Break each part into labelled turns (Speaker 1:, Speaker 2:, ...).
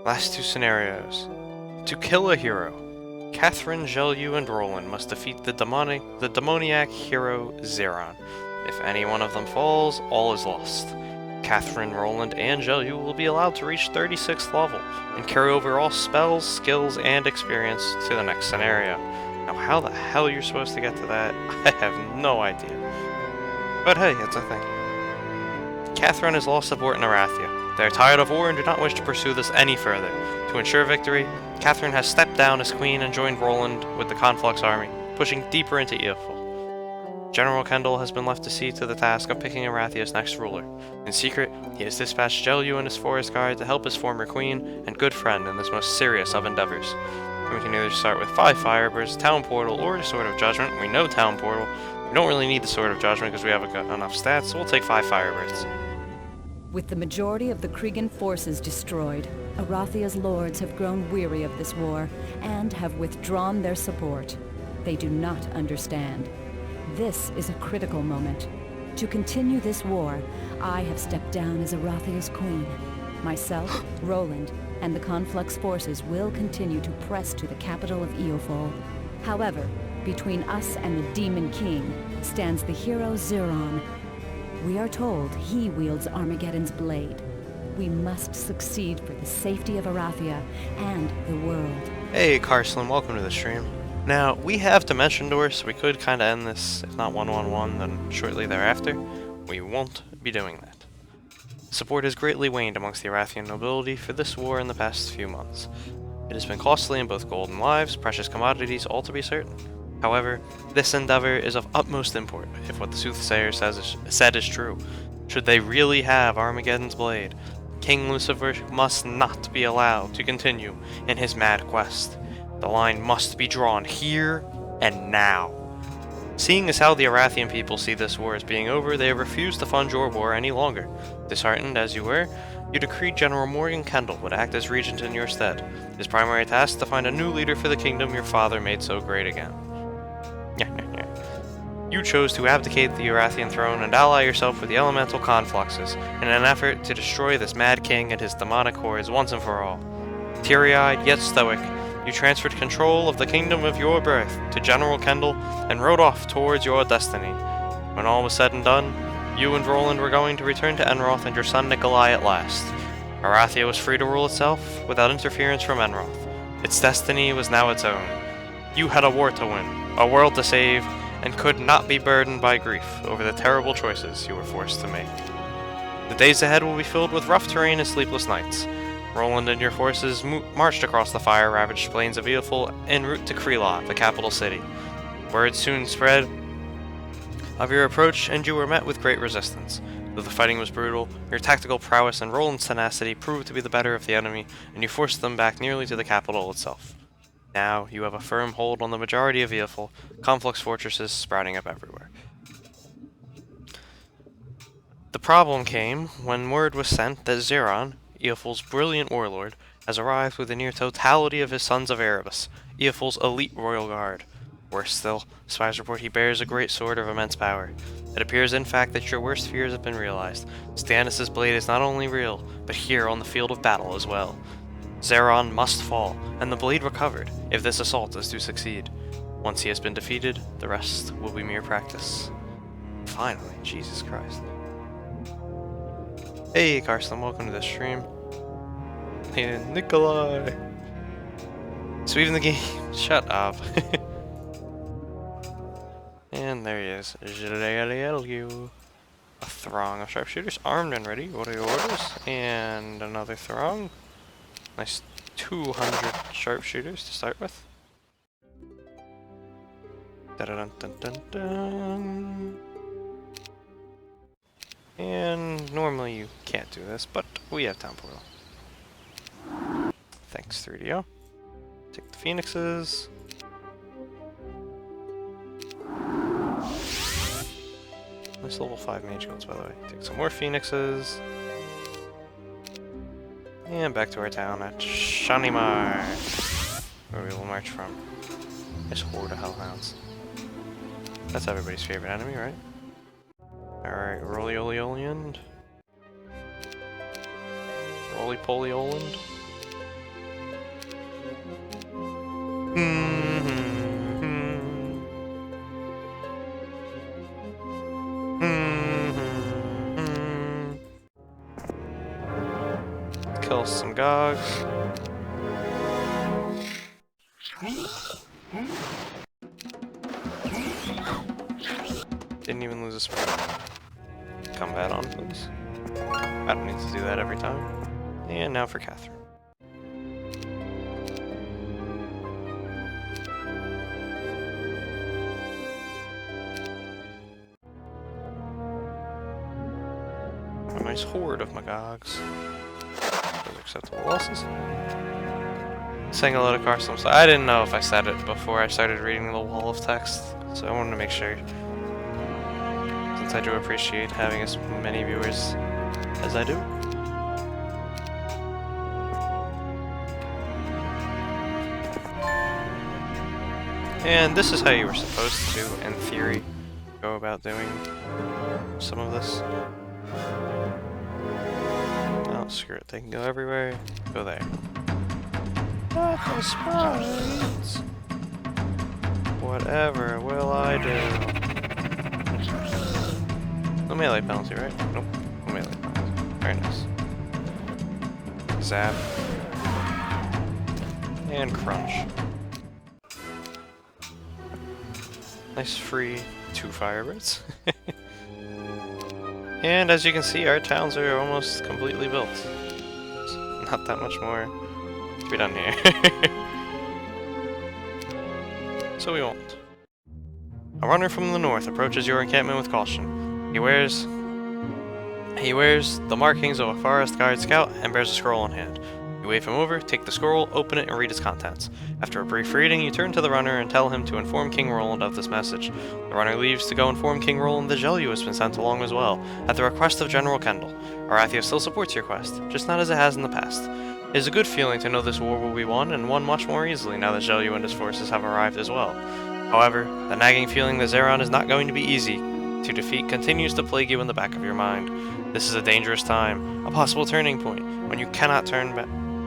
Speaker 1: Last two scenarios. To kill a hero, Catherine, Jelyu, and Roland must defeat the demoniac hero Zeron. If any one of them falls, all is lost. Catherine, Roland, and Jelyu will be allowed to reach 36th level and carry over all spells, skills, and experience to the next scenario. Now, how the hell you're supposed to get to that, I have no idea. But hey, it's a thing. Catherine has lost support in Arathia. They are tired of war and do not wish to pursue this any further. To ensure victory, Catherine has stepped down as queen and joined Roland with the Conflux army, pushing deeper into Eoful. General Kendall has been left to see to the task of picking Arathia's next ruler. In secret, he has dispatched Jelyu and his forest guard to help his former queen and good friend in this most serious of endeavors. We can either start with 5 Firebirds, Town Portal, or Sword of Judgment. We know Town Portal. We don't really need the Sword of Judgment because we haven't got enough stats, so we'll take 5 Firebirds.
Speaker 2: With the majority of the Krigan forces destroyed, Arathia's lords have grown weary of this war and have withdrawn their support. They do not understand. This is a critical moment. To continue this war, I have stepped down as Arathia's queen. Myself, Roland, and the Conflux forces will continue to press to the capital of Eofol. However, between us and the Demon King stands the hero Zeron. We are told he wields Armageddon's blade. We must succeed for the safety of Arathia and the world.
Speaker 1: Hey, Carslan, welcome to the stream. Now, we have Dimension Doors, so we could kind of end this, if not 1-1-1, then shortly thereafter. We won't be doing that. Support has greatly waned amongst the Arathian nobility for this war in the past few months. It has been costly in both gold and lives, precious commodities, all to be certain. However, this endeavor is of utmost import, if what the soothsayer said is true. Should they really have Armageddon's blade, King Lucifer must not be allowed to continue in his mad quest. The line must be drawn here and now. Seeing as how the Arathian people see this war as being over, they have refused to fund your war any longer. Disheartened as you were, you decreed General Morgan Kendall would act as regent in your stead. His primary task to find a new leader for the kingdom your father made so great again. You chose to abdicate the Arathian throne and ally yourself with the elemental confluxes in an effort to destroy this mad king and his demonic hordes once and for all. Teary-eyed yet stoic, you transferred control of the kingdom of your birth to General Kendall and rode off towards your destiny. When all was said and done, you and Roland were going to return to Enroth and your son Nikolai at last. Arathia was free to rule itself without interference from Enroth. Its destiny was now its own. You had a war to win, a world to save, and could not be burdened by grief over the terrible choices you were forced to make. The days ahead will be filled with rough terrain and sleepless nights. Roland and your forces marched across the fire-ravaged plains of Eoful en route to Krelov, the capital city. Word soon spread of your approach, and you were met with great resistance. Though the fighting was brutal, your tactical prowess and Roland's tenacity proved to be the better of the enemy, and you forced them back nearly to the capital itself. Now, you have a firm hold on the majority of Eoful, Conflux fortresses sprouting up everywhere. The problem came when word was sent that Zeron, Eoful's brilliant warlord, has arrived with the near totality of his sons of Erebus, Eoful's elite royal guard. Worse still, spies report he bears a great sword of immense power. It appears in fact that your worst fears have been realized. Stannis' blade is not only real, but here on the field of battle as well. Zeron must fall, and the blade recovered, if this assault is to succeed. Once he has been defeated, the rest will be mere practice. Finally, Jesus Christ. Hey, Carslan, welcome to the stream. And Nikolai! Sweeping the game. Shut up. And there he is. A throng of sharpshooters armed and ready. What are your orders? And another throng. Nice 200 sharpshooters to start with. Dun-dun-dun-dun-dun. And normally you can't do this, but we have Town Portal. Thanks, 3DO. Take the Phoenixes. Nice level 5 mage guilds, by the way. Take some more Phoenixes. And back to our town at Shanimar, where we will march from. Nice horde of hellhounds. That's everybody's favorite enemy, right? Alright, Roly-Oly-Oland. Roly-Poly-Oland. Kill some Gogs. Didn't even lose a sprint. Combat on, please. I don't need to do that every time. And now for Catherine. A nice horde of Magogs. Those are acceptable losses. Saying hello to Carson. So I didn't know if I said it before I started reading the wall of text, so I wanted to make sure. Since I do appreciate having as many viewers as I do. And this is how you were supposed to, in theory, go about doing some of this. Oh, screw it. They can go everywhere. Go there. Not the sprites! Whatever will I do? No melee penalty, right? Nope. No melee penalty. Very nice. Zap. And crunch. Nice free 2 Firebirds. And as you can see, our towns are almost completely built. There's not that much more to be done here. So we won't. A runner from the north approaches your encampment with caution. He wears the markings of a forest guard scout and bears a scroll in hand. You wave him over, take the scroll, open it, and read its contents. After a brief reading, you turn to the runner and tell him to inform King Roland of this message. The runner leaves to go inform King Roland that Gelyu has been sent along as well, at the request of General Kendall. Arathia still supports your quest, just not as it has in the past. It is a good feeling to know this war will be won, and won much more easily now that Gelyu and his forces have arrived as well. However, the nagging feeling that Zeron is not going to be easy to defeat continues to plague you in the back of your mind. This is a dangerous time, a possible turning point, when you cannot turn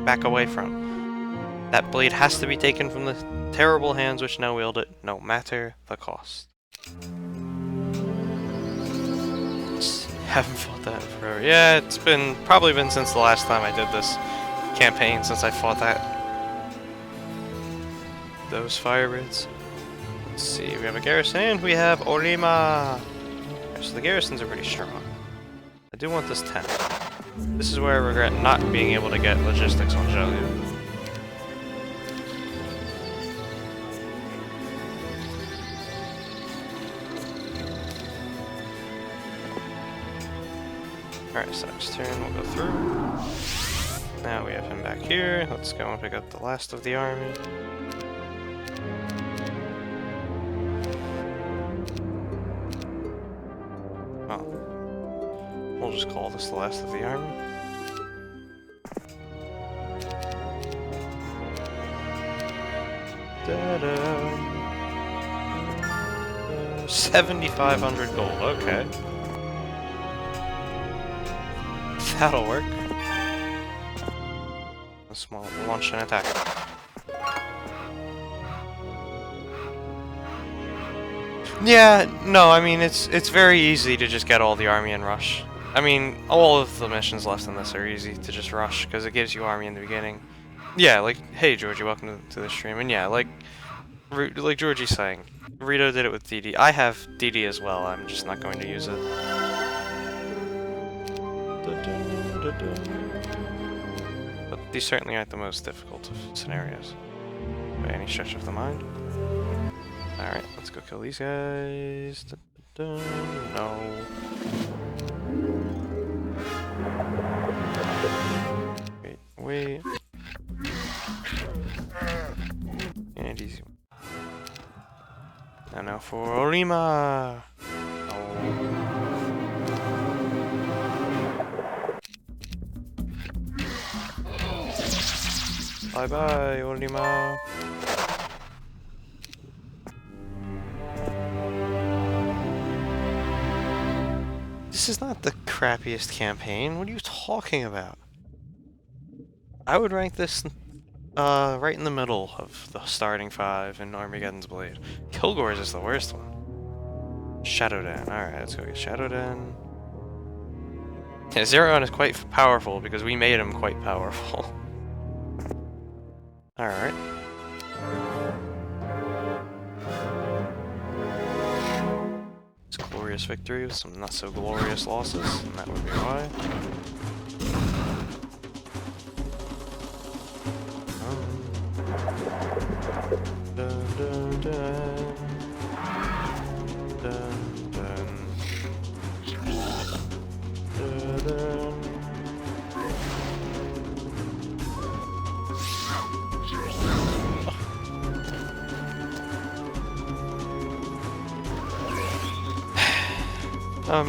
Speaker 1: back away from. That blade has to be taken from the terrible hands which now wield it, no matter the cost. Haven't fought that in forever. Yeah, it's probably been since the last time I did this campaign since I fought those Firebirds. Let's see, we have a garrison and we have Orima. So the garrisons are pretty strong. I do want this 10. This is where I regret not being able to get logistics on Gelyu. Alright, so next turn we'll go through. Now we have him back here. Let's go and pick up the last of the army. Well, we'll just call this the last of the army. Da-da. 7,500 gold, okay. That'll work. A small launch and attack. Yeah, no, I mean, it's very easy to just get all the army and rush. I mean, all of the missions left in this are easy to just rush, because it gives you army in the beginning. Yeah, like, hey Georgie, welcome to the stream, and yeah, like Georgie's saying, Rito did it with DD. I have DD as well, I'm just not going to use it. But these certainly aren't the most difficult of scenarios, by any stretch of the mind. Alright, let's go kill these guys. No. Wait. And easy. And now for Orima! Bye bye, Orima. This is not the crappiest campaign. What are you talking about? I would rank this Right in the middle of the starting 5 in Armageddon's Blade. Kilgore's is the worst one. Shadowden. Alright, let's go get Shadowden. Yeah, Zeraon is quite powerful because we made him quite powerful. Alright. It's a glorious victory with some not so glorious losses, and that would be why. Dun, dun, dun. Dun, dun. Dun, dun.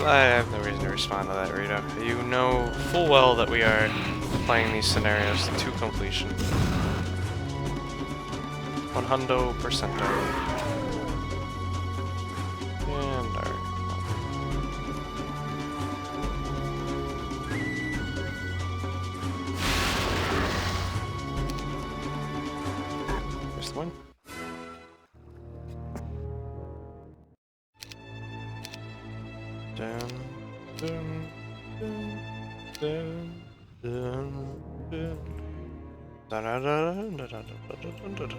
Speaker 1: I have no reason to respond to that, Rita. You know full well that we are playing these scenarios to completion. 100%. And alright. Here's the one. Dun, dun, dun, dun, dun, dun. Dun, dun, dun, dun, dun, dun, dun, dun, dun.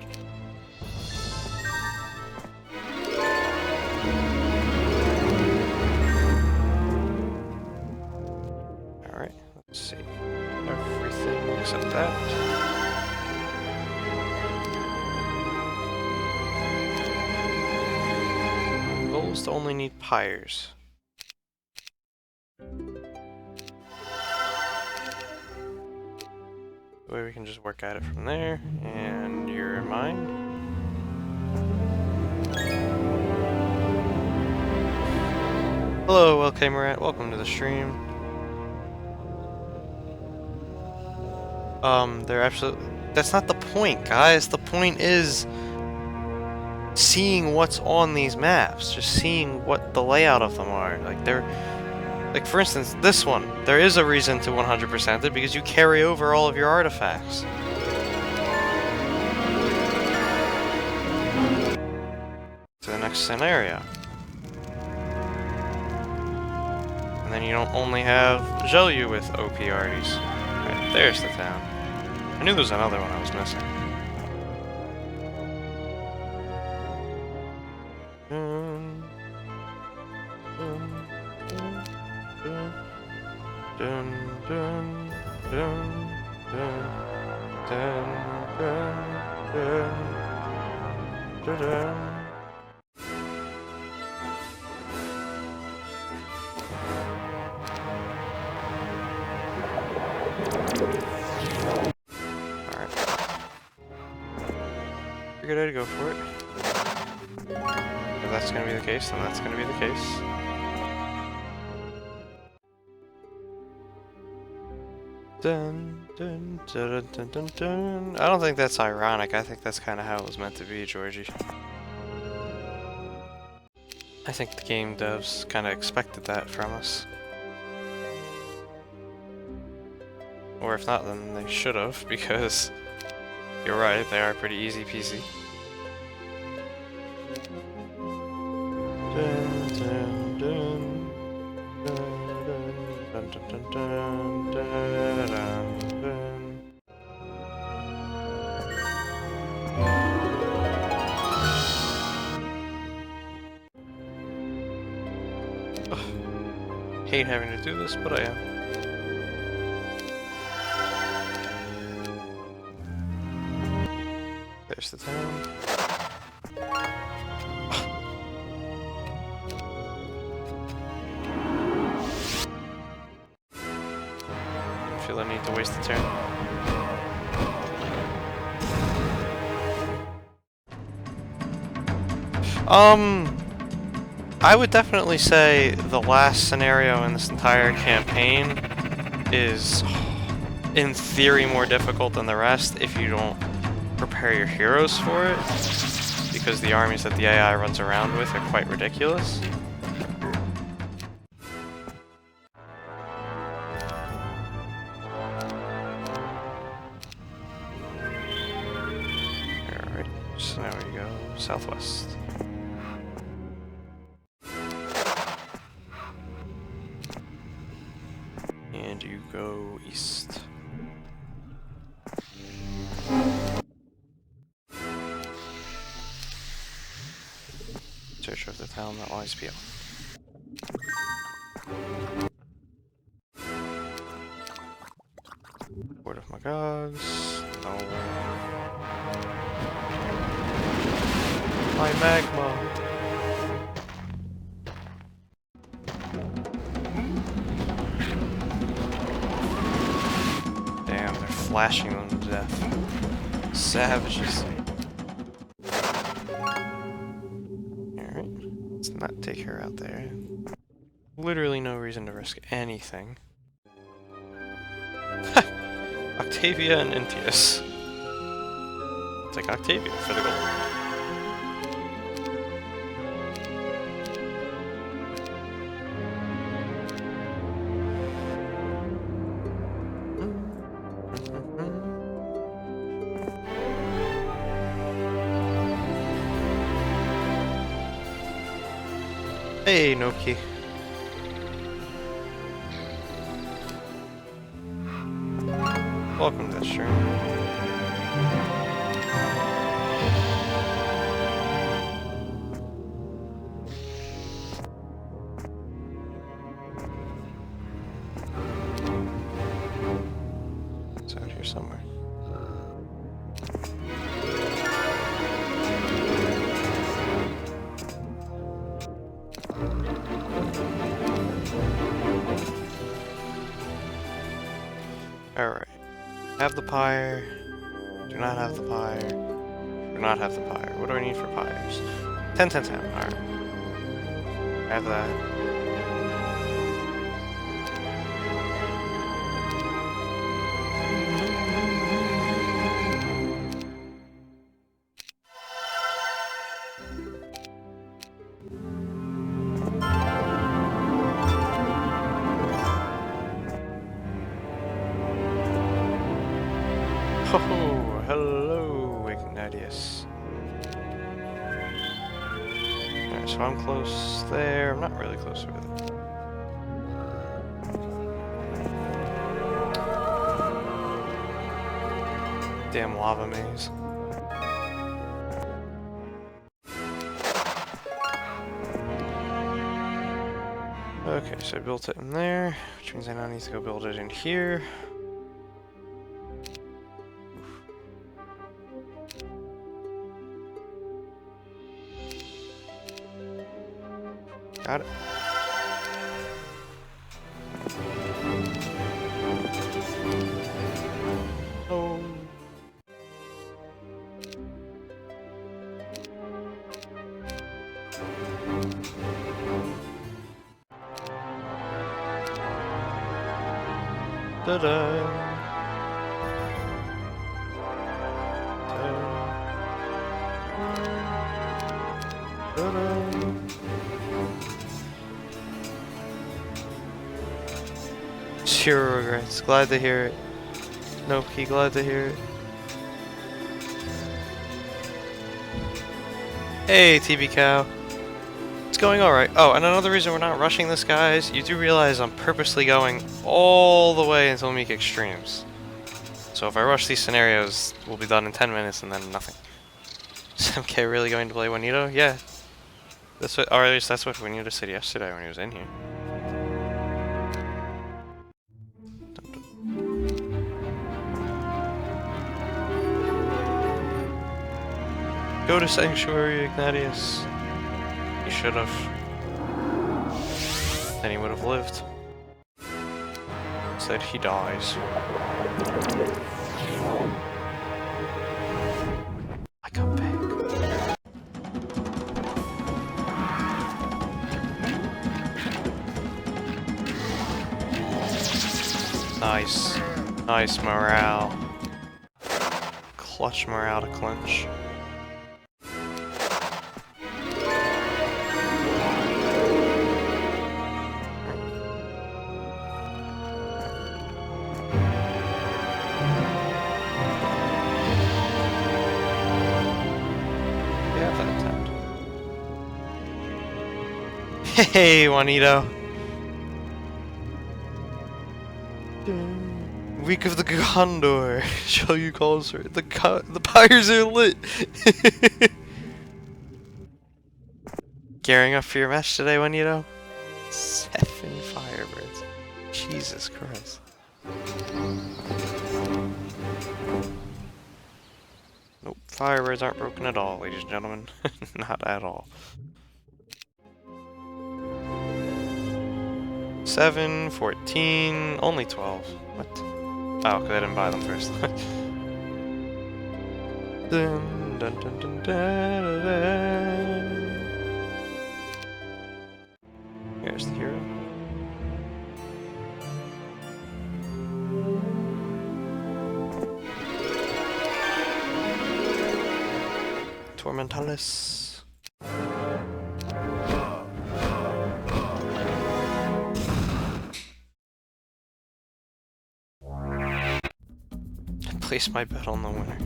Speaker 1: Alright, let's see. Everything except that. Goal is to only need pyres. The way we can just work at it from there, and you're mine. Hello, Welcamerat, welcome to the stream. They're absolutely... That's not the point, guys. The point is seeing what's on these maps. Just seeing what the layout of them are. Like, they're... Like, for instance, this one. There is a reason to 100% it, because you carry over all of your artifacts. To the next scenario. And then you don't only have Zhelyu with OP arties. Right, there's the town. I knew there was another one I was missing. Figured I'd go for it. If that's gonna be the case, then that's gonna be the case. Dun, dun, dun, dun, dun, dun. I don't think that's ironic. I think that's kind of how it was meant to be, Georgie. I think the game devs kind of expected that from us. Or if not, then they should have, because you're right, they are pretty easy peasy. Dun, dun, dun. Dun, dun, dun, dun, dun, dun, dun. Ugh. Hate having to do this, but I am. There's the town. I feel I need to waste the turn. I would definitely say the last scenario in this entire campaign is, in theory, more difficult than the rest if you don't prepare your heroes for it, because the armies that the AI runs around with are quite ridiculous. So now we go southwest. And you go east. Search of the town that lies beyond. Word of Magogs. No. My magma. Damn, they're flashing them to death. Savages. Alright, let's not take her out there. Literally no reason to risk anything. Octavia and Intius. Take Octavia for the gold. Hey, Noki. Welcome to the stream. It's out here somewhere. Alright. Have the pyre. Do not have the pyre. Do not have the pyre. What do I need for pyres? 10, 10, 10. Alright. Have that. Oh, hello, Ignatius. Alright, so I'm close there. I'm not really close with it. Damn lava maze. Okay, so I built it in there, which means I now need to go build it in here. Got it. Oh. Ta-da. Zero regrets. Glad to hear it. Nope, glad to hear it. Hey, TB Cow. It's going alright. Oh, and another reason we're not rushing this, guys, you do realize I'm purposely going all the way until Meek Extremes. So if I rush these scenarios, we'll be done in 10 minutes and then nothing. Is MK really going to play Juanito? Yeah. That's what, or at least that's what Juanito said yesterday when he was in here. Go to Sanctuary, Ignatius. He should have. Then he would have lived. Instead, he dies. Like a pig. Nice. Nice morale. Clutch morale to clinch. Hey, Juanito. Week of the Condor. Show you calls for the pyres are lit. Gearing up for your match today, Juanito? 7 Firebirds. Jesus Christ. Nope, Firebirds aren't broken at all, ladies and gentlemen. Not at all. 7, 14, only 12. What? Oh, because I didn't buy them first. Dun, dun, dun, dun, dun, dun, dun. Here's the hero. Tormentalis. Place my bet on the winner.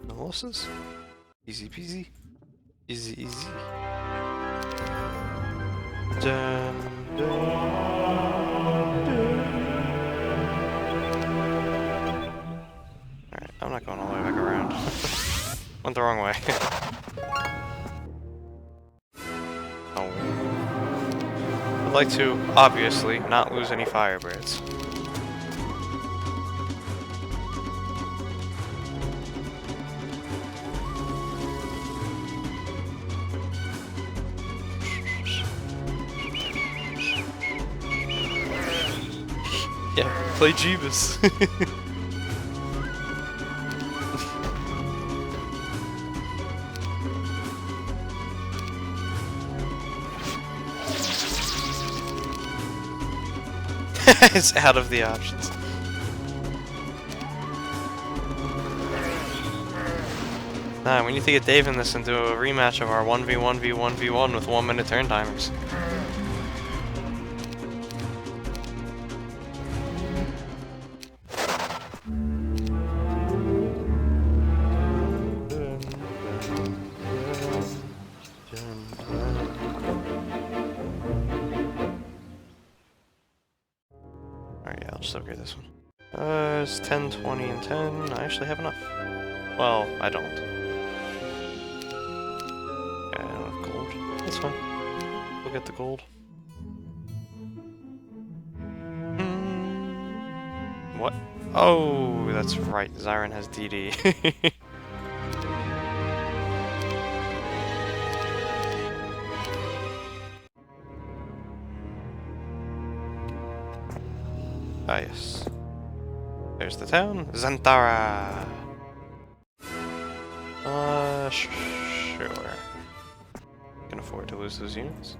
Speaker 1: No losses? Easy peasy. Easy easy. Dun, dun, dun. Alright, I'm not going all the way back around. Went the wrong way. Oh. I'd like to, obviously, not lose any Firebirds. Yeah, play Jeebus. It's out of the options. Nah, we need to get Dave in this and do a rematch of our 1v1v1v1 with 1 minute turn timers. Alright, yeah, I'll just upgrade this one. It's 10, 20, and 10. I actually have enough. Well, I don't. Yeah, I don't have gold. That's fine. We'll get the gold. What? Oh, that's right. Zyron has DD. Ah, yes. There's the town. Zantara! Sure. Can afford to lose those units.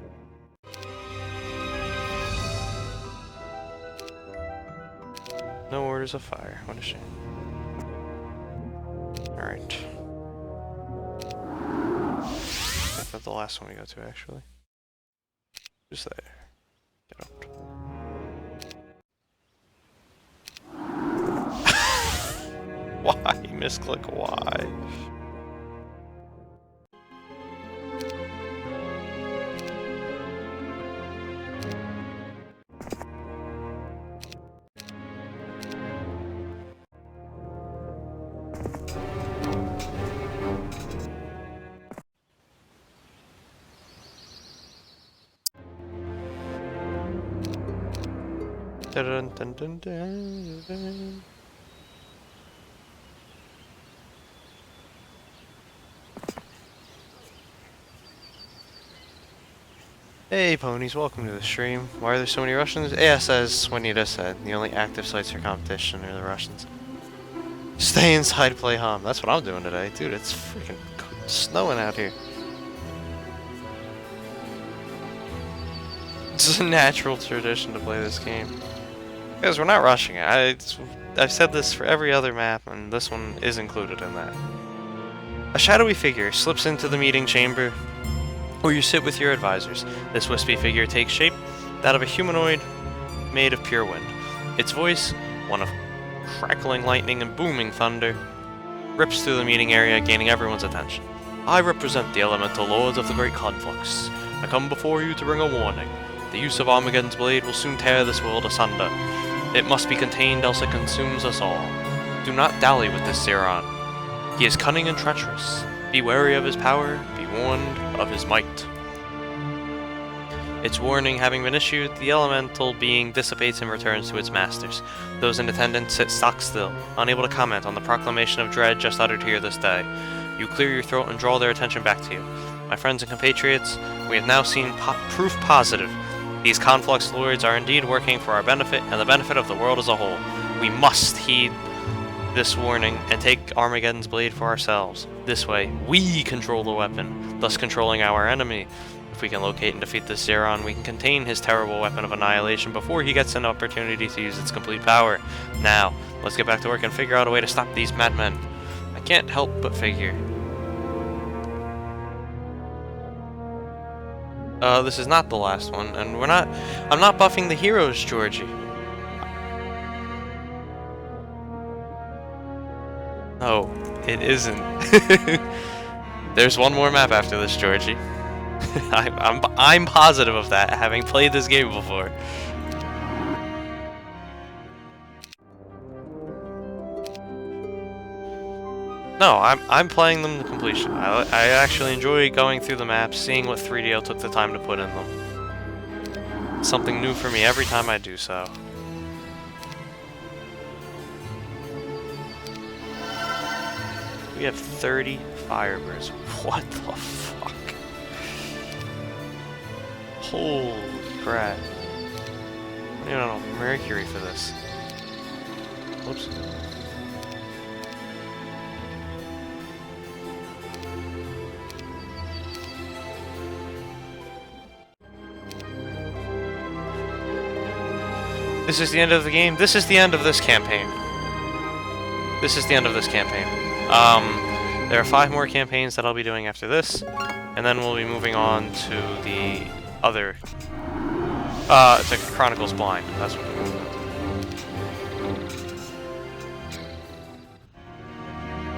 Speaker 1: No orders of fire. What a shame. Alright. I think that's the last one we go to, actually. Just there. Get out. Why? Misclick why? Dun, dun, dun, dun, dun. Hey ponies, welcome to the stream. Why are there so many Russians? Yes, as Juanita said, the only active sites for competition are the Russians. Stay inside, play hum. That's what I'm doing today. Dude, it's freaking snowing out here. It's a natural tradition to play this game. Because we're not rushing it. I've said this for every other map, and this one is included in that. A shadowy figure slips into the meeting chamber, where you sit with your advisors. This wispy figure takes shape, that of a humanoid made of pure wind. Its voice, one of crackling lightning and booming thunder rips through the meeting area, gaining everyone's attention. I represent the elemental lords of the Great Conflux. I come before you to bring a warning. The use of Armageddon's blade will soon tear this world asunder. It must be contained, else it consumes us all. Do not dally with this Zeron. He is cunning and treacherous. Be wary of his power, be warned of his might. Its warning having been issued, the elemental being dissipates and returns to its masters. Those in attendance sit stock still, unable to comment on the proclamation of dread just uttered here this day. You clear your throat and draw their attention back to you. My friends and compatriots, we have now seen proof positive. These Conflux Lords are indeed working for our benefit and the benefit of the world as a whole. We must heed this warning and take Armageddon's blade for ourselves. This way, we control the weapon, thus controlling our enemy. If we can locate and defeat this Zeron, we can contain his terrible weapon of annihilation before he gets an opportunity to use its complete power. Now, let's get back to work and figure out a way to stop these madmen. I can't help but figure. This is not the last one, and I'm not buffing the heroes, Georgie. No, it isn't. There's one more map after this, Georgie. I'm positive of that, having played this game before. No, I'm playing them to completion. I actually enjoy going through the maps, seeing what 3DO took the time to put in them. It's something new for me every time I do so. We have 30 Firebirds. What the fuck? Holy crap. I don't know, Mercury for this. Whoops. This is the end of the game. This is the end of this campaign. This is the end of this campaign. There are 5 more campaigns that I'll be doing after this, and then we'll be moving on to the other, to Chronicles Blind. That's what we're moving on to.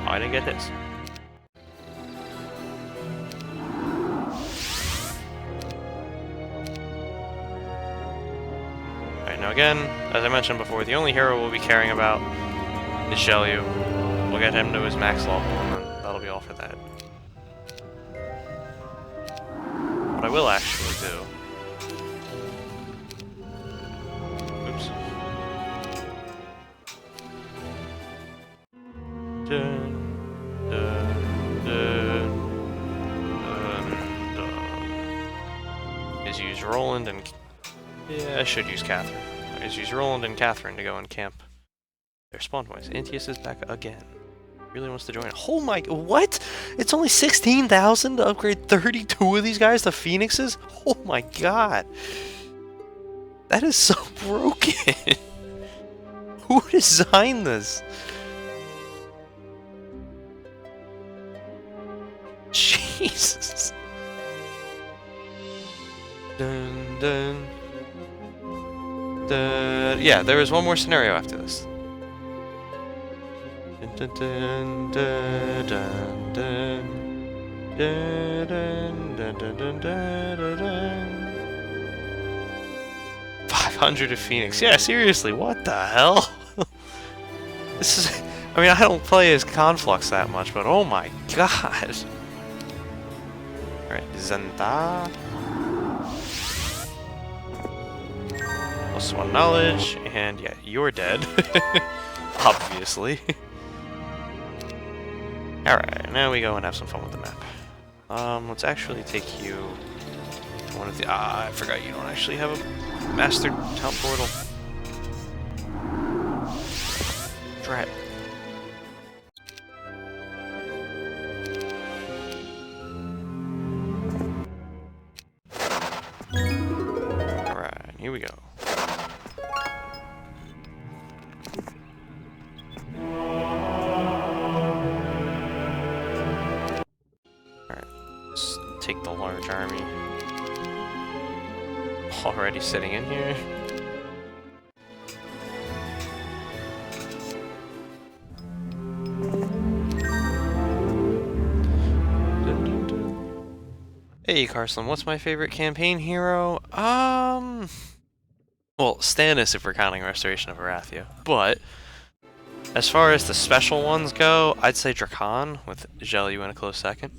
Speaker 1: Oh, I didn't get his. Alright, now again, as I mentioned before, the only hero we'll be caring about is Xiaoyu. We'll get him to his max level, and then that'll be all for that. What I will actually do... Oops. Dun, dun, dun, dun. Is use Roland and... Yeah, I should use Catherine. Is use Roland and Catherine to go in camp. Their spawn points. Antius is back again. Really wants to join. Oh my... What? It's only 16,000 to upgrade 32 of these guys to Phoenixes? Oh my god. That is so broken. Who designed this? Jesus. Dun dun. Yeah, there is one more scenario after this. Dun, dun, dun, dun, dun, dun, dun, dun, dun, dun, dun. 500 of Phoenix. Yeah, seriously, what the hell? This is... I mean, I don't play as Conflux that much, but oh my god. Alright, Zenta. +1 knowledge, and yeah, you're dead. Obviously. Alright, now we go and have some fun with the map. Let's actually take you to one of the... I forgot you don't actually have a master town portal. Drat. Alright, here we go. Take the large army. Already sitting in here. Hey Carson, what's my favorite campaign hero? Well, Stannis if we're counting Restoration of Arathia. But as far as the special ones go, I'd say Drakon, with Zhelyu in a close second.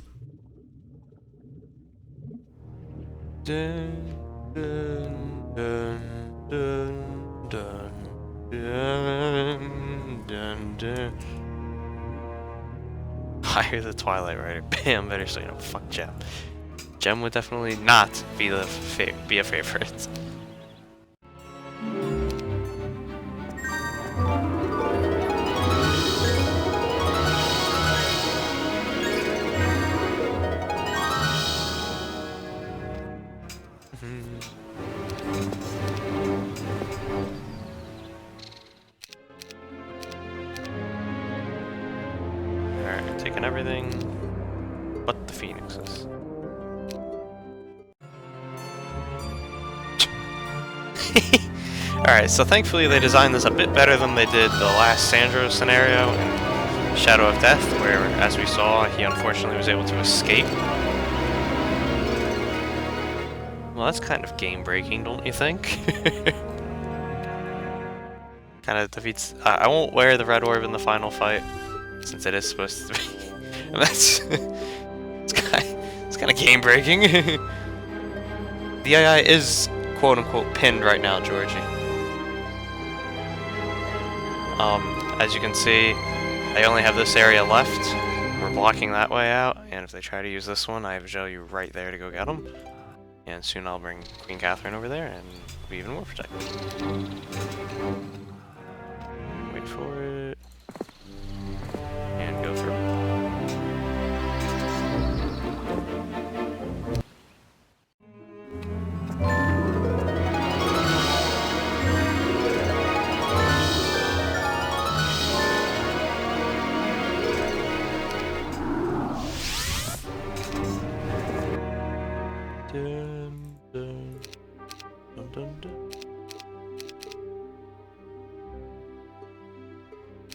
Speaker 1: Dun, dun, dun, dun, dun, dun, dun. Hire the Twilight Rider. Bam, better so you know, fuck Jem. Jem would definitely not be a favorite. Alright, taking everything but the Phoenixes. Alright, so thankfully they designed this a bit better than they did the last Sandro scenario in Shadow of Death, where, as we saw, he unfortunately was able to escape. Well, that's kind of game-breaking, don't you think? Kind of defeats... I won't wear the red orb in the final fight, since it is supposed to be... And that's... it's kind of game-breaking. The AI is quote-unquote pinned right now, Georgie. As you can see, I only have this area left. We're blocking that way out, and if they try to use this one, I have Zhelyu right there to go get them. And soon I'll bring Queen Catherine over there, and be even more protected. Wait for it. And go through. Dun, dun, dun, dun, dun.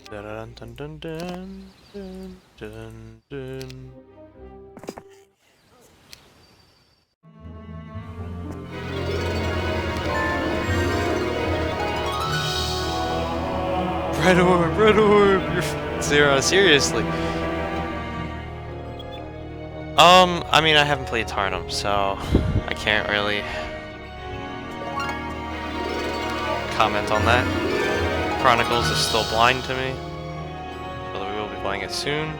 Speaker 1: Dun, dun, dun, dun, dun, dun, dun. Red orb, you're Zero, seriously. I mean, I haven't played Tarnum, so I can't really comment on that. Chronicles is still blind to me, although we will be playing it soon.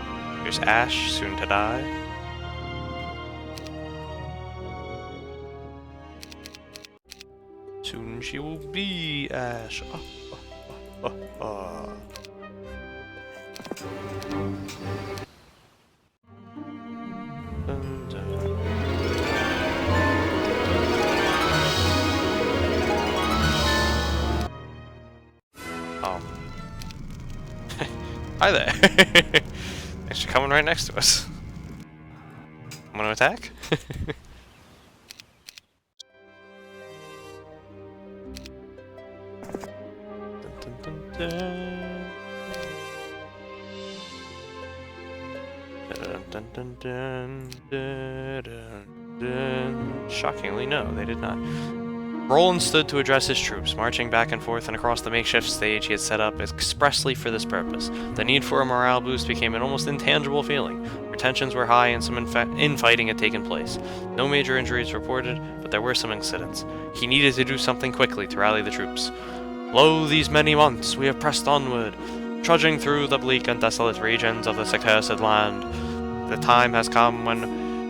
Speaker 1: Here's Ashe, soon to die. Soon she will be Ashe. Dun, dun. Hi there. Thanks for coming right next to us. I'm gonna attack. Dun, dun, dun, dun. Dun, dun, dun, dun, dun, dun, dun. Shockingly, no, they did not. Roland stood to address his troops, marching back and forth and across the makeshift stage he had set up expressly for this purpose. The need for a morale boost became an almost intangible feeling. Tensions were high and some infighting had taken place. No major injuries reported, but there were some incidents. He needed to do something quickly to rally the troops. Lo, these many months we have pressed onward, trudging through the bleak and desolate regions of this accursed land. The time has come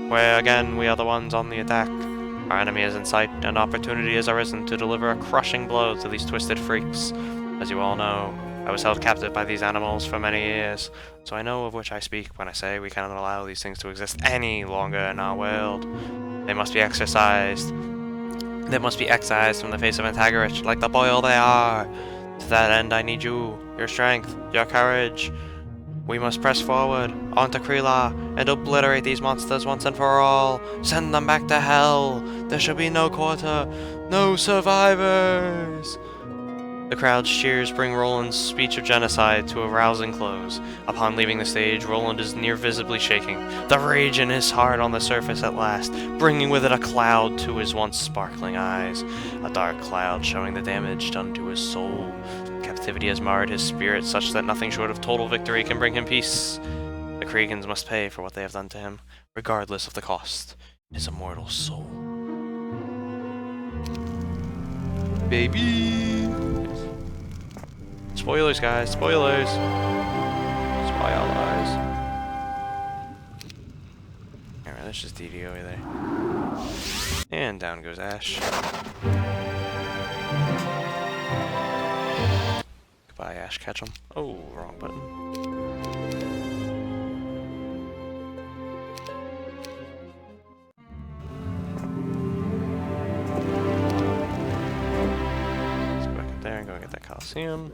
Speaker 1: where again we are the ones on the attack. Our enemy is in sight, and opportunity has arisen to deliver a crushing blow to these twisted freaks. As you all know, I was held captive by these animals for many years, so I know of which I speak when I say we cannot allow these things to exist any longer in our world. They must be exorcised. They must be excised from the face of Antagarich, like the boil they are. To that end, I need you, your strength, your courage. We must press forward, onto Krila, and obliterate these monsters once and for all. Send them back to hell. There shall be no quarter, no survivors. The crowd's cheers bring Roland's speech of genocide to a rousing close. Upon leaving the stage, Roland is near visibly shaking, the rage in his heart on the surface at last, bringing with it a cloud to his once sparkling eyes, a dark cloud showing the damage done to his soul. Captivity has marred his spirit such that nothing short of total victory can bring him peace. The Kriegans must pay for what they have done to him, regardless of the cost. His immortal soul. Baby! Spoilers, guys. Spoilers. Spoilers. Alright, that's just DD over there. And down goes Ash. Goodbye, Ash. Catch him. Oh, wrong button. Let's go back up there and go get that Coliseum.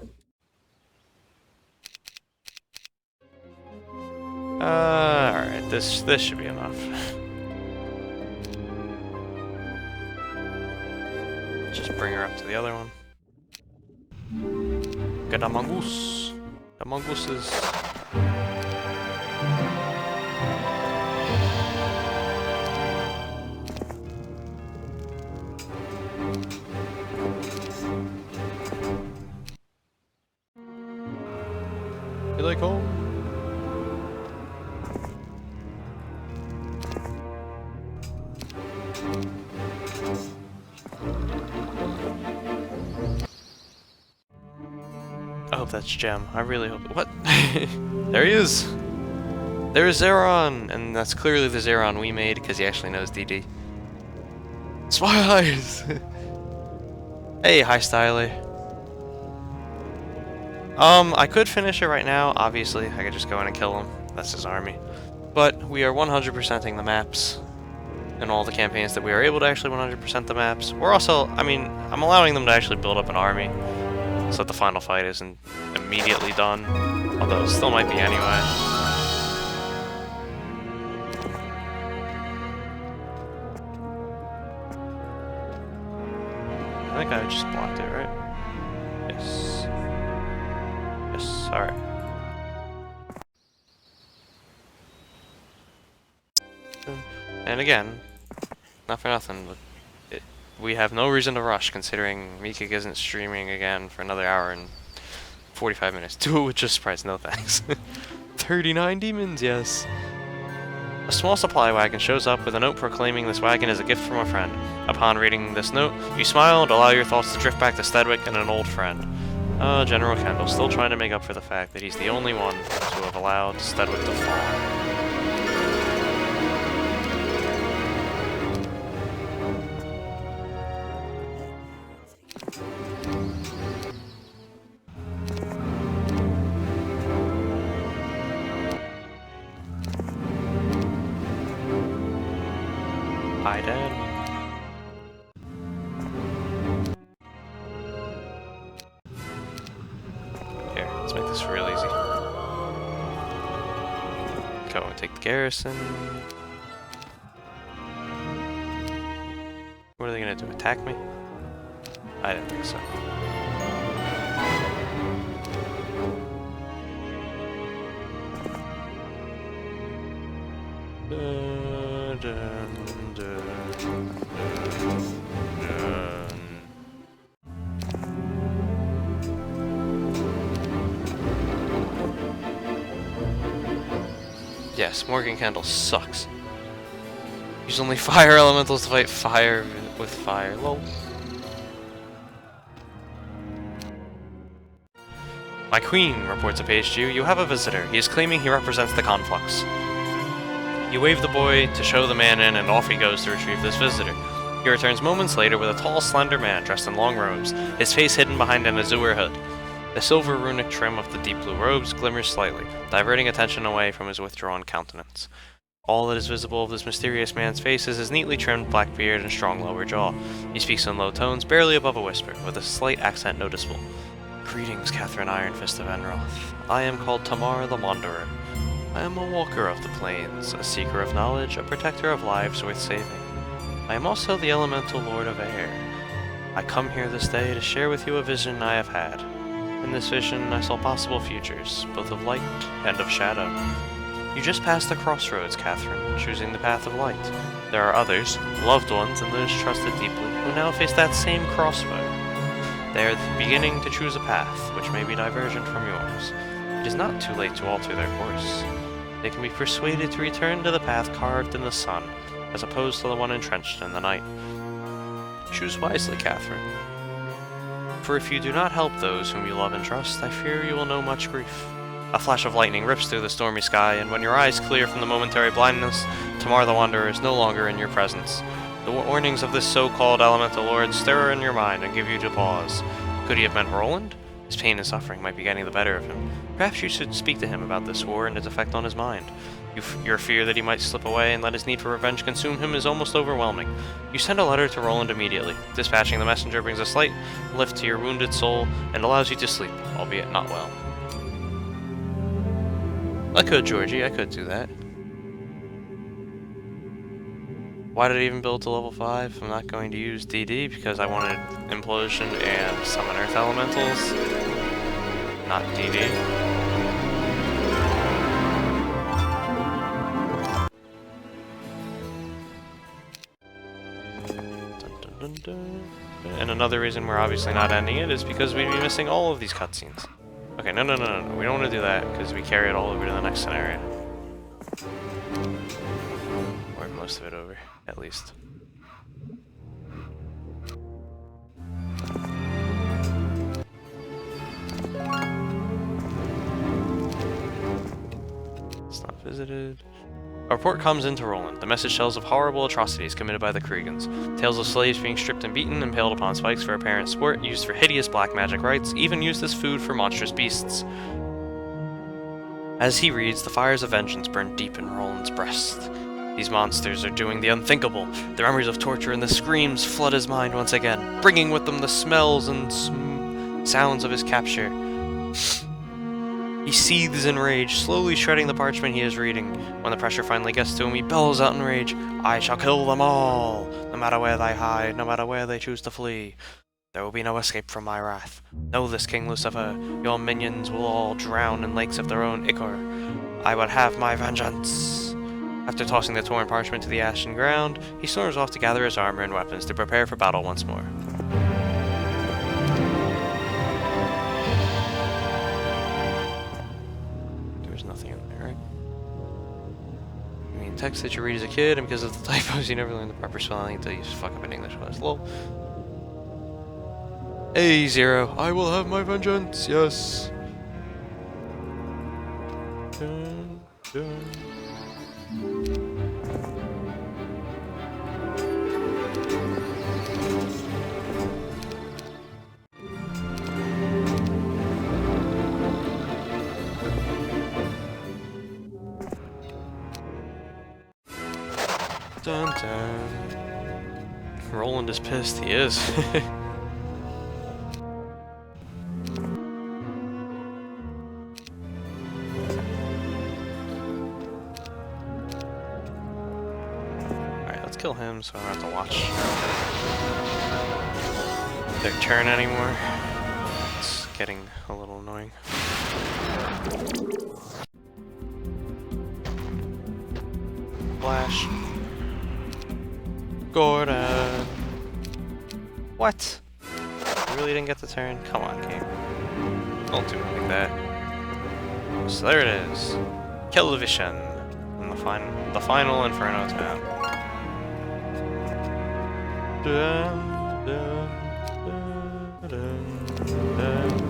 Speaker 1: Alright, this should be enough. Just bring her up to the other one. Get a mongoose. The mongoose is... You like home? I hope that's Gem. I really hope. What? There he is! There is Zeron! And that's clearly the Zeron we made because he actually knows DD. Spoilers! Hey, hi, Styler. I could finish it right now, obviously. I could just go in and kill him. That's his army. But we are 100%ing the maps. In all the campaigns that we are able to actually 100% the maps. We're also, I mean, I'm allowing them to actually build up an army. So that the final fight isn't immediately done. Although it still might be anyway. I think I just blocked it, right? Yes. Yes, alright. And again, not for nothing, but we have no reason to rush considering Meekig isn't streaming again for another hour and 45 minutes. Do it with just price, no thanks. 39 demons, yes. A small supply wagon shows up with a note proclaiming this wagon is a gift from a friend. Upon reading this note, you smile and allow your thoughts to drift back to Stedwick and an old friend. General Kendall, still trying to make up for the fact that he's the only one to have allowed Stedwick to fall. Hi, Dad. Here, let's make this real easy. Go and take the garrison. What are they gonna do? Attack me? I didn't think so. Yes, Morgan Kendall sucks. Use only fire elementals to fight fire with fire. Lol. My queen, reports a page to you. You have a visitor. He is claiming he represents the Conflux. You wave the boy to show the man in, and off he goes to retrieve this visitor. He returns moments later with a tall, slender man dressed in long robes, his face hidden behind an azure hood. The silver runic trim of the deep blue robes glimmers slightly, diverting attention away from his withdrawn countenance. All that is visible of this mysterious man's face is his neatly trimmed black beard and strong lower jaw. He speaks in low tones, barely above a whisper, with a slight accent noticeable. Greetings, Catherine Ironfist of Enroth. I am called Tamar the Wanderer. I am a walker of the plains, a seeker of knowledge, a protector of lives worth saving. I am also the elemental lord of air. I come here this day to share with you a vision I have had. In this vision, I saw possible futures, both of light and of shadow. You just passed the crossroads, Catherine, choosing the path of light. There are others, loved ones and those trusted deeply, who now face that same crossroad. They are beginning to choose a path which may be divergent from yours. It is not too late to alter their course. They can be persuaded to return to the path carved in the sun, as opposed to the one entrenched in the night. Choose wisely, Catherine. For if you do not help those whom you love and trust, I fear you will know much grief. A flash of lightning rips through the stormy sky, and when your eyes clear from the momentary blindness, Tamar the Wanderer is no longer in your presence. The warnings of this so-called elemental lord stir in your mind and give you to pause. Could he have meant Roland? His pain and suffering might be getting the better of him. Perhaps you should speak to him about this war and its effect on his mind. Your fear that he might slip away and let his need for revenge consume him is almost overwhelming. You send a letter to Roland immediately. Dispatching the messenger brings a slight lift to your wounded soul and allows you to sleep, albeit not well. I could, Georgie, I could do that. Why did I even build to level 5? I'm not going to use DD because I wanted Implosion and Summon Earth Elementals. Not DD. And another reason we're obviously not ending it is because we'd be missing all of these cutscenes. Okay, no. We don't want to do that because we carry it all over to the next scenario. Or most of it over, at least. It's not visited. A report comes into Roland. The message tells of horrible atrocities committed by the Kriegans. Tales of slaves being stripped and beaten, impaled upon spikes for apparent sport, used for hideous black magic rites, even used as food for monstrous beasts. As he reads, the fires of vengeance burn deep in Roland's breast. These monsters are doing the unthinkable. The memories of torture and the screams flood his mind once again, bringing with them the smells and sounds of his capture. He seethes in rage, slowly shredding the parchment he is reading. When the pressure finally gets to him, he bellows out in rage, "I shall kill them all! No matter where they hide, no matter where they choose to flee. There will be no escape from my wrath. Know this, King Lucifer. Your minions will all drown in lakes of their own ichor. I will have my vengeance." After tossing the torn parchment to the ashen ground, he storms off to gather his armor and weapons to prepare for battle once more. Nothing in there, right? I mean, text that you read as a kid, and because of the typos, you never learn the proper spelling until you fuck up in English class. Lol. Hey, Zero. I will have my vengeance, yes. Dun, dun. Dun, dun. Roland is pissed, he is. Alright, let's kill him so I don't have to watch their turn anymore. It's getting a little annoying. Flash. Gordon. What? You really didn't get the turn? Come on, game. Don't do it like that. So there it is. Television. And the final Inferno town. Dun, dun, dun, dun, dun.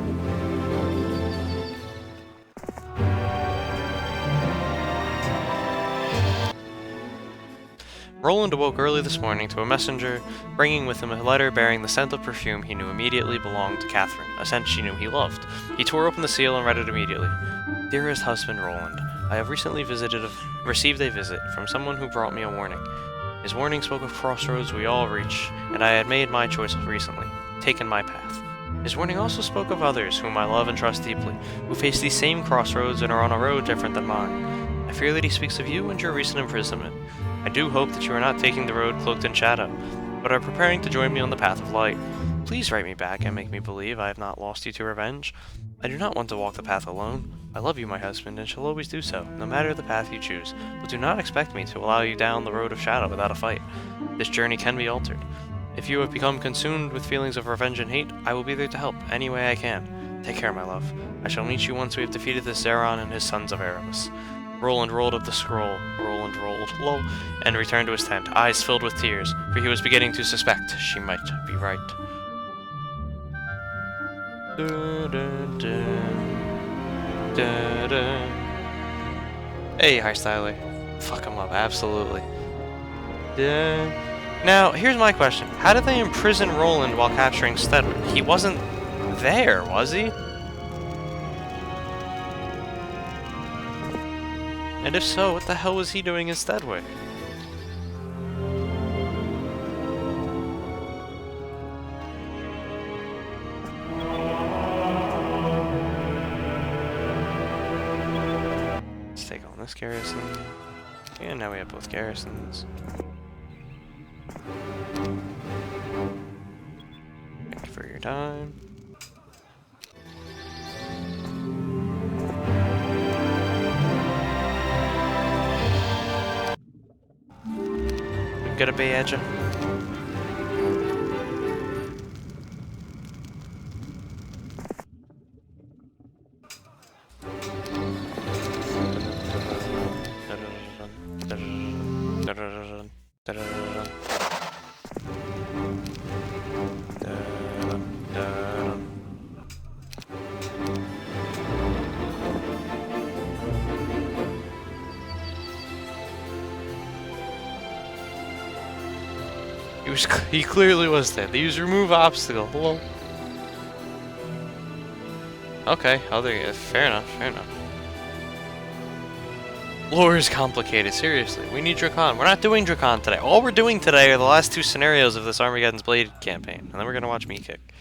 Speaker 1: Roland awoke early this morning to a messenger bringing with him a letter bearing the scent of perfume he knew immediately belonged to Catherine, a scent she knew he loved. He tore open the seal and read it immediately. Dearest husband Roland, I have recently received a visit from someone who brought me a warning. His warning spoke of crossroads we all reach, and I had made my choice recently, taken my path. His warning also spoke of others whom I love and trust deeply, who face these same crossroads and are on a road different than mine. I fear that he speaks of you and your recent imprisonment. I do hope that you are not taking the road cloaked in shadow, but are preparing to join me on the path of light. Please write me back and make me believe I have not lost you to revenge. I do not want to walk the path alone. I love you, my husband, and shall always do so, no matter the path you choose, but do not expect me to allow you down the road of shadow without a fight. This journey can be altered. If you have become consumed with feelings of revenge and hate, I will be there to help any way I can. Take care, my love. I shall meet you once we have defeated this Zeron and his sons of Erebus. Roland rolled up the scroll, Roland rolled, lol, and returned to his tent, eyes filled with tears, for he was beginning to suspect she might be right. Hey, High Styler. Fuck him up, absolutely. Now, here's my question. How did they imprison Roland while capturing Stedwick? He wasn't there, was he? And if so, what the hell was he doing in Stedwick? Let's take on this garrison. And now we have both garrisons. Thank you for your time. Got a bay edge. He clearly was there. They use remove obstacle. Lol. Okay, fair enough, fair enough. Lore is complicated, seriously. We need Drakon. We're not doing Drakon today. All we're doing today are the last two scenarios of this Armageddon's Blade campaign. And then we're gonna watch me kick.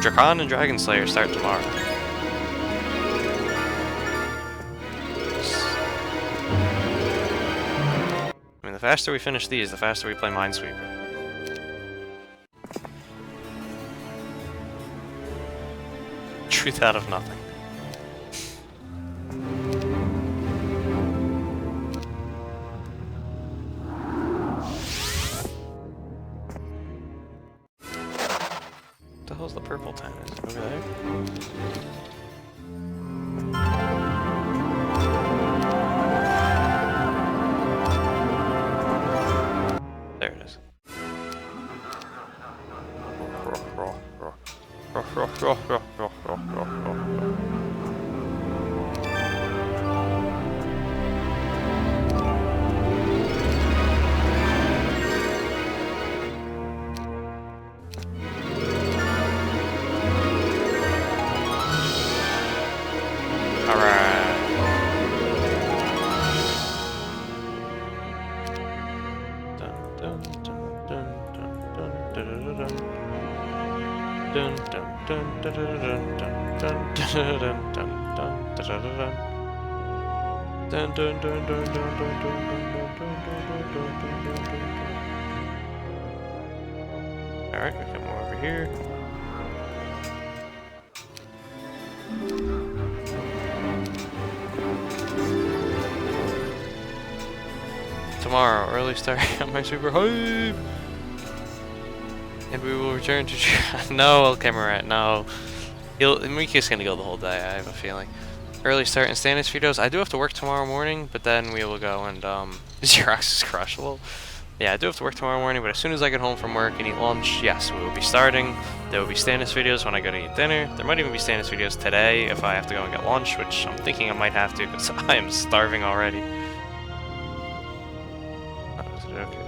Speaker 1: Drakon and Dragon Slayer start tomorrow. I mean, the faster we finish these, the faster we play Minesweeper. Truth out of nothing. What the hell's the purple tent? Is it over there? There it is. Alright, we come over here. Tomorrow, early start on my super hype! And we will return to no, Camerat, no. Miki's gonna go the whole day, I have a feeling. Early start in Stannis videos. I do have to work tomorrow morning, but then we will go and Xerox is crushable. Yeah, I do have to work tomorrow morning, but as soon as I get home from work and eat lunch, yes, we will be starting. There will be Stannis videos when I go to eat dinner. There might even be Stannis videos today if I have to go and get lunch, which I'm thinking I might have to because I am starving already. Oh, is it okay?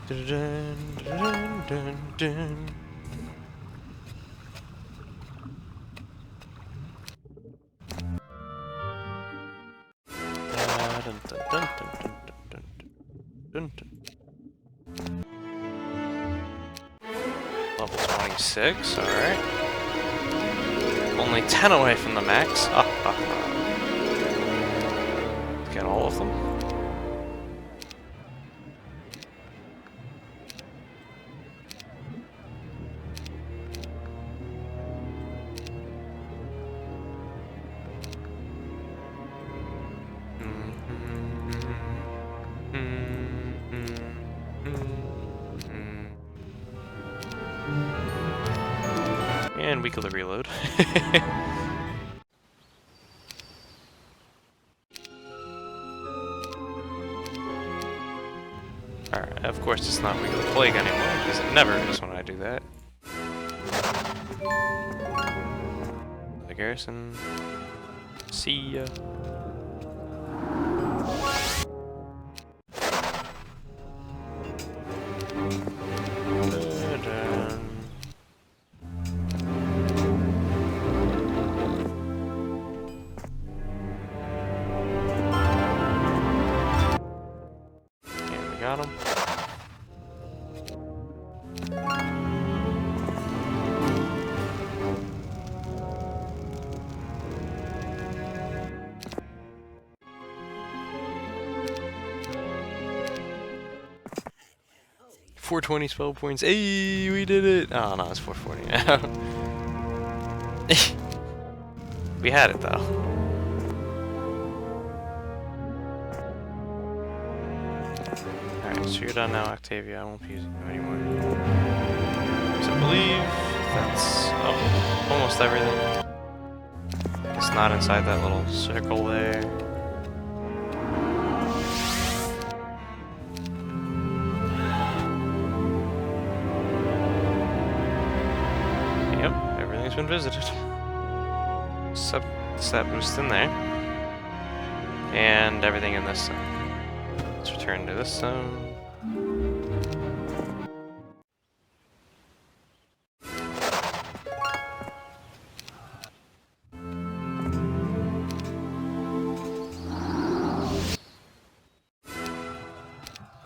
Speaker 1: Dun, dun, dun, dun. Dun, dun, dun, dun, dun, dun, dun. Level 26, alright. Only 10 away from the max. Get all of them. And we kill the reload. Alright, of course it's not weak of the plague anymore, because it never is when I do that. The garrison. See ya. Got him. $420 spell points. Hey, we did it. Oh no, it's 440 now. We had it though. Alright, so you're done now, Octavia. I won't be using you anymore. So I believe that's almost everything. It's not inside that little circle there. Yep, everything's been visited. Except that boost in there. And everything in this zone. Let's return to this zone.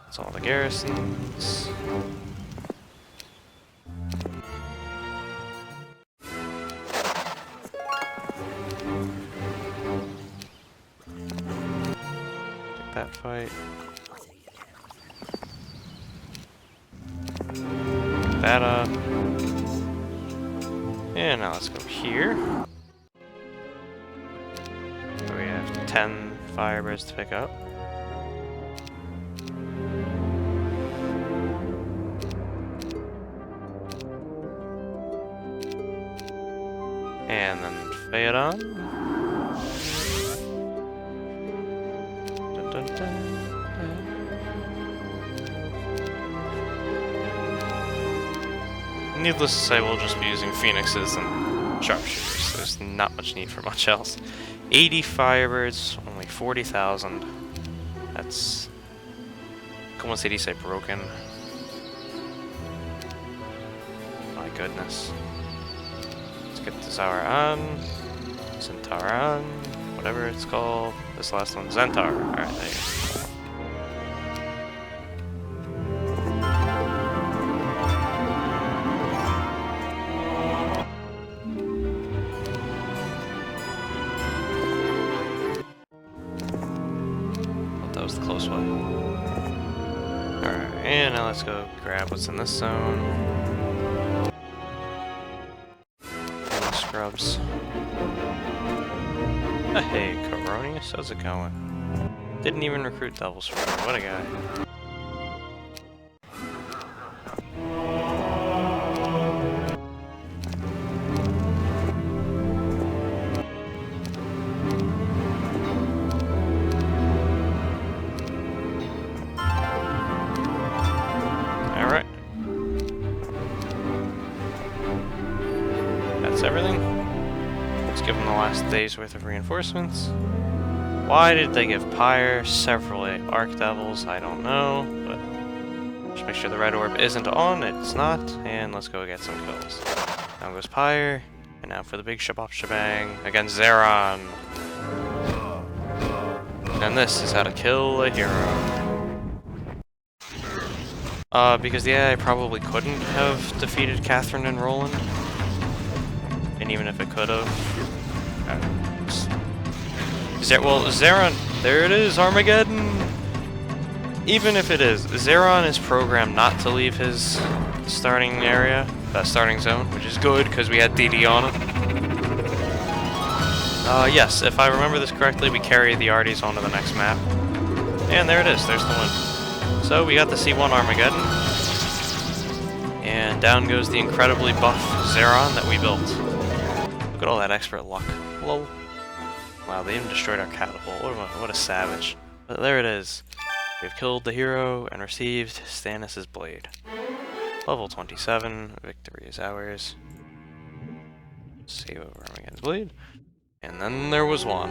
Speaker 1: That's all the garrisons. Take that fight. Pick that up. And now let's go here. We have 10 Firebirds to pick up. And then Phaedon. Dun, dun, dun, dun. Needless to say, we'll just be using Phoenixes and Sharpshooters. There's not much need for much else. 80 Firebirds, only 40,000. That's... Como se dice broken? My goodness. Get the Zauran, Zentaran, whatever it's called. This last one, Zentar. Alright, there you go. That was the close one. Alright, and now let's go grab what's in this zone. Scrubs. Hey, Coronius, how's it going? Didn't even recruit Devils for me, what a guy. Alright. That's everything. Let's give them the last day's worth of reinforcements. Why did they give Pyre several Archdevils? I don't know, but Just make sure the red orb isn't on. It's not. And let's go get some kills. Down goes Pyre. And now for the big shabop shebang against Zeron. And this is how to kill a hero. Because the AI probably couldn't have defeated Catherine and Roland. And even if it could have... well, Zeron... There it is, Armageddon! Even if it is, Zeron is programmed not to leave his starting area, starting zone, which is good because we had DD on him. Yes, if I remember this correctly, we carry the Arties onto the next map. And there it is, there's the win. So we got the C1 Armageddon. And down goes the incredibly buff Zeron that we built. Look at all that expert luck. Lol. Wow, they even destroyed our catapult. What a savage. But there it is. We've killed the hero and received Stannis' blade. Level 27, victory is ours. Save over Armageddon's blade. And then there was one.